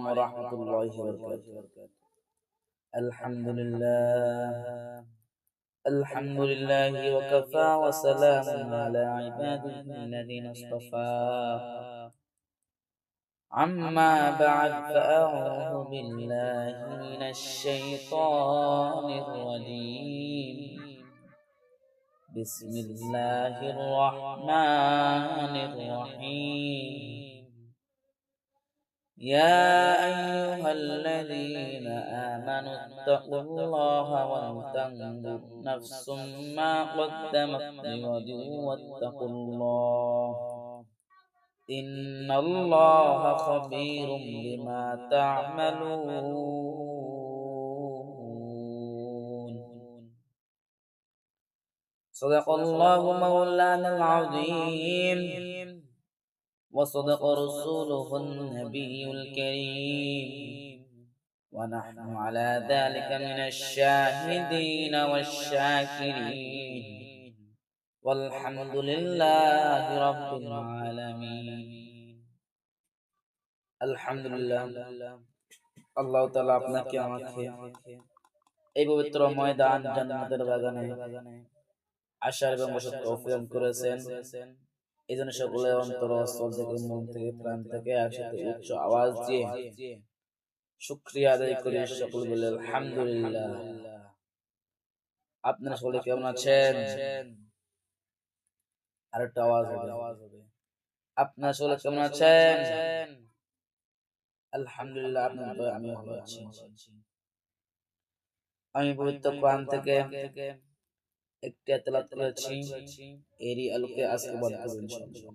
عليكم ورحمة الله وبركاته. الحمد لله وكفى وسلام على عباده الذين اصطفى. أما بعد فأعوذ بالله من الشيطان الرجيم. بسم الله الرحمن الرحيم. يا أيها الذين آمنوا اتقوا الله ولتنظر نفس ما قدمت لغد واتقوا الله إن الله خبير بما تعملون. صدق الله مولانا العظيم وصدق رسوله النبي الكريم ونحن على ذلك من الشاهدين والشاكرين والحمد لله رب العالمين. আলহামদুলিল্লাহ, আল্লাহ তাআলা আপনাকে আমাকে এই পবিত্র ময়দান জান্নাতের বাগানে আসার এবং বসার তৌফিক করেছেন। এই জন্য সকলে অন্তর স্থল থেকে, মন থেকে, প্রাণ থেকে একসাথে উচ্চ আওয়াজ দিয়ে শুকরিয়া আদায় করি। সকলে বলে আলহামদুলিল্লাহ। আপনারা সকলে কেমন আছেন? আরেকটা আওয়াজ হবে। আপনারা সকলে কেমন আছেন? আলহামদুলিল্লাহ, আপনার দয়া আমি ভালো আছি। আমি পবিত্র কোরআন থেকে একটি তেলাওয়াত করেছি, এরই আলোকে আজকে বয়ান করব ইনশাআল্লাহ।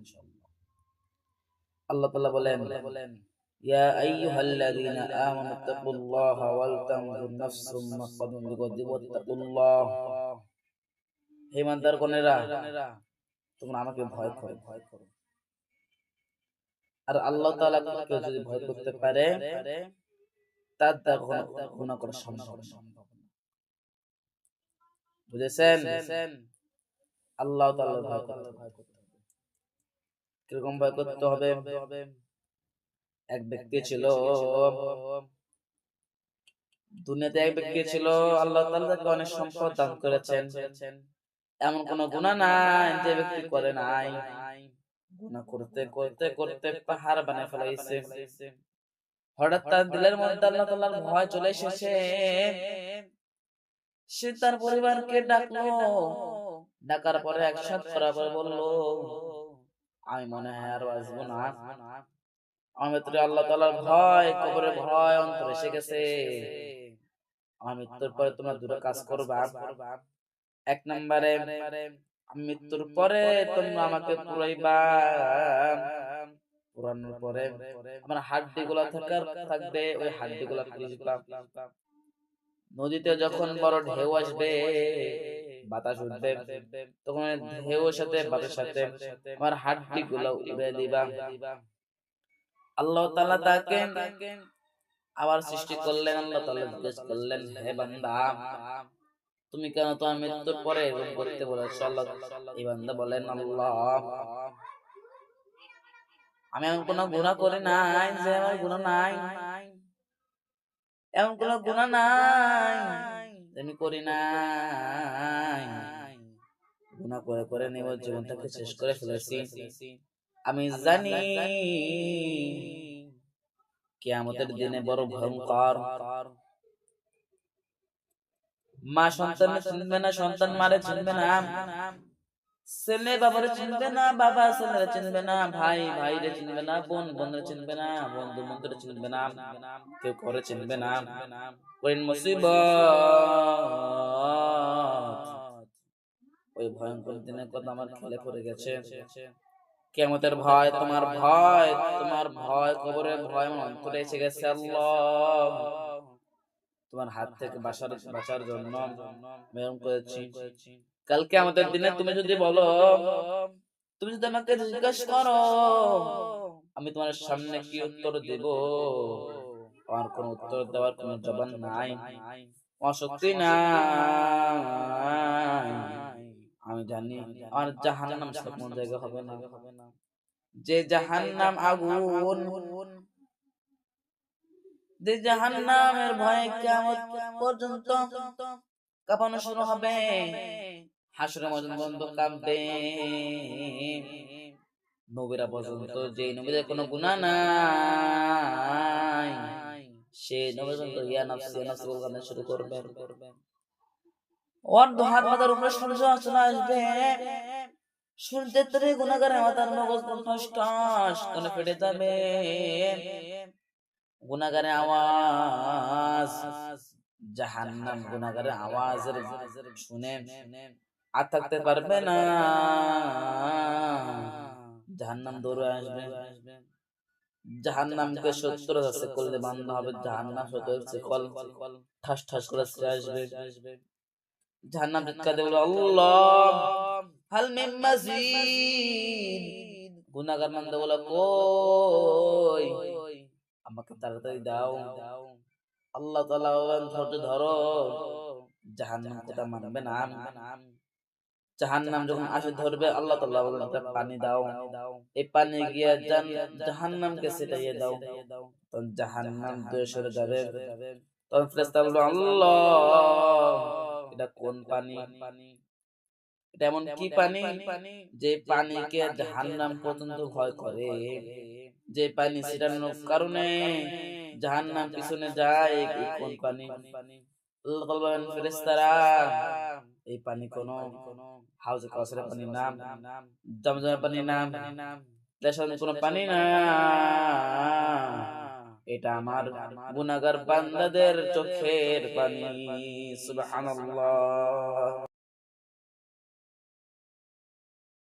আল্লাহ তাআলা বলেন, ইয়া আইয়ুহাল্লাযীনা আমানু তাকুল্লাহা ওয়াল তানজুর নাফসুম মা কাদ্দামাত লিগাদিন ওয়াত্তাকুল্লাহ। হে ইমানদারগণেরা, তোমরা আমাকে ভয় করো। আর আল্লাহ তাআলা কেউ যদি ভয় করতে পারে তার দ্বারা গুনাহ করা সম্ভব না। বুঝেছেন? আল্লাহ তাআলার ভয় করতে হবে। কিরকম ভয় করতে হবে? এক ব্যক্তি ছিল, দুনিয়াতে এক ব্যক্তি ছিল, আল্লাহ তাআলা তাকে অনেক সম্পদ দান করেছেন। এমন কোন গুনাহ নাই যে ব্যক্তি করে নাই। গুনাহ করতে করতে করতে পাহাড় বানিয়ে ফেলাইছে। হঠাৎ তার দিলের মধ্যে আল্লাহ তাআলার ভয় চলে এসেছে। সে তার পরিবারকে ডাকলো, ডাকার পরে একসাথে করার পর বলল, আমি মনে হয় আর বাঁচবো না। আমার ভিতরে আল্লাহ তাআলার ভয়, কবরের ভয় অন্তরে এসে গেছে। আমার মৃত্যুর পরে তোমরা দুটো কাজ করবা। এক নম্বরে, মৃত্যুর পরে তোমরা আমাকে পুরাইবা। পুরানোর পরে আমার হাড্ডি গুলা থাকবে, ওই হাড্ডি গুলা পুরাইবা। নদীতে যখন বড় ঢেউ আসবে, বাতাস উঠবে, তখন ঢেউর সাথে বাতাসের সাথে আমার হাড্ডি গুলা উড়ে দিবা। আল্লাহ তাআলা তাকে আবার সৃষ্টি করলেন। আল্লাহ তাআলা জিজ্ঞেস করলেন, হে বান্দা, তুমি কেন তোমার মৃত্যুর পরে এরকম করতে বলেছো? আল্লাহ, এই বান্দা বলেন, আল্লাহ, আমি এমন কোন গুনাহ করি নাই যে আমার গুনাহ নাই, এমন কোন গুনাহ নাই আমি করি নাই। গুনাহ করে করে নিজের জীবনটাকে শেষ করে ফেলেছি। আমি জানি কিয়ামতের দিনে বড় ভয়ঙ্কর। মা সন্তান চিনবে না, সন্তান মারে চিনবে না, ছেলে বাবারে চিনবে না, বাবা ছেলেরে চিনবে না, ভাই ভাইরে চিনবে না, বোন বোনরে চিনবে না, বন্ধু বন্ধুরে চিনবে না, কেউ করে চিনবে না। কঠিন মুসিবত, ওই ভয়ঙ্কর দিনের কথা আমার খেলে পড়ে গেছে। কিয়ামতের ভয়, তোমার ভয়, তোমার ভয়, কবরের ভয় আমার অন্তরে এসে গেছে। আল্লাহ, তোমার হাত থেকে বাঁচার জন্য মেরম করেছি। কালকে আমাদের দিনে তুমি যদি বলো, তুমি যদি আমাকে জিজ্ঞাসা করো, আমি তোমার সামনে কি উত্তর দেব? আমার কোন উত্তর দেওয়ার কোন জবান নাই, আমার শক্তি নাই। আমি জানি আমার জাহান্নাম ছাড়া কোন জায়গা হবে না। যে জাহান্নাম আগুন, যে জাহান্নামের ভয়ে কিয়ামত পর্যন্ত কাঁপানো শুরু হবে, হাসরের ময়দান পর্যন্ত কাঁপবে। নবীরা পর্যন্ত, যে নবীদের কোনো গুনাহ নাই, সে নবী পর্যন্ত ইয়া নাফসি ইয়া নাফসি বলে কান্না শুরু করবে। ওর হাত মাথার উপরে সূর্য চলে আসবে, সূর্যের তরে গুনাহগারের মাথার মগজ ঠাস করে ফেটে যাবে। গুনাহগারের আওয়াজ, জাহান্নাম গুনাহগারের আওয়াজের শুনে আর থাকতে পারবে না, জাহান্নাম দৌড়ে আসবে। জাহান্নামকে 70,000 শিকল দিয়ে বাঁধা হবে, জাহান্নাম 70,000 শিকল ঠাস ঠাস করে ছিঁড়ে আসবে। জাহান্নাম চিৎকার দিয়ে বলবে, আল্লাহ হাল মিন মাজিদ। গুনাহগার বান্দা বলে, কই, আমাকে তাড়াতাড়ি দাও। আল্লাহ তাআলা বলেন, ধৈর্য ধরো, জাহান্নাম কথা মানবে না। জাহান্নাম যখন আসে ধরবে, আল্লাহ তাআলা বলেন, একটা পানি দাও, এই পানি গিয়ে জাহান্নামকে ছিটাইয়ে দাও। তখন জাহান্নাম দূরে সরে যাবে। তখন ফেরেশতা বলবে, আল্লাহ এটা কোন পানি, এটা এমন কি পানি যে পানিকে জাহান্নাম পর্যন্ত ভয় করে, যে পানি ছিটানোর কারণে জাহান্নাম পিছনে যায়, এই কোন পানি? আল্লাহ তাআলা বলেন, ফেরেশতারা, এই পানি কোন হাউজে কাউসারের পানি নাম, জমজমের পানি নাম, দেশের কোন পানি না, এটা আমার গুনাহগার বান্দাদের চোখের পানি। সুবহানাল্লাহ।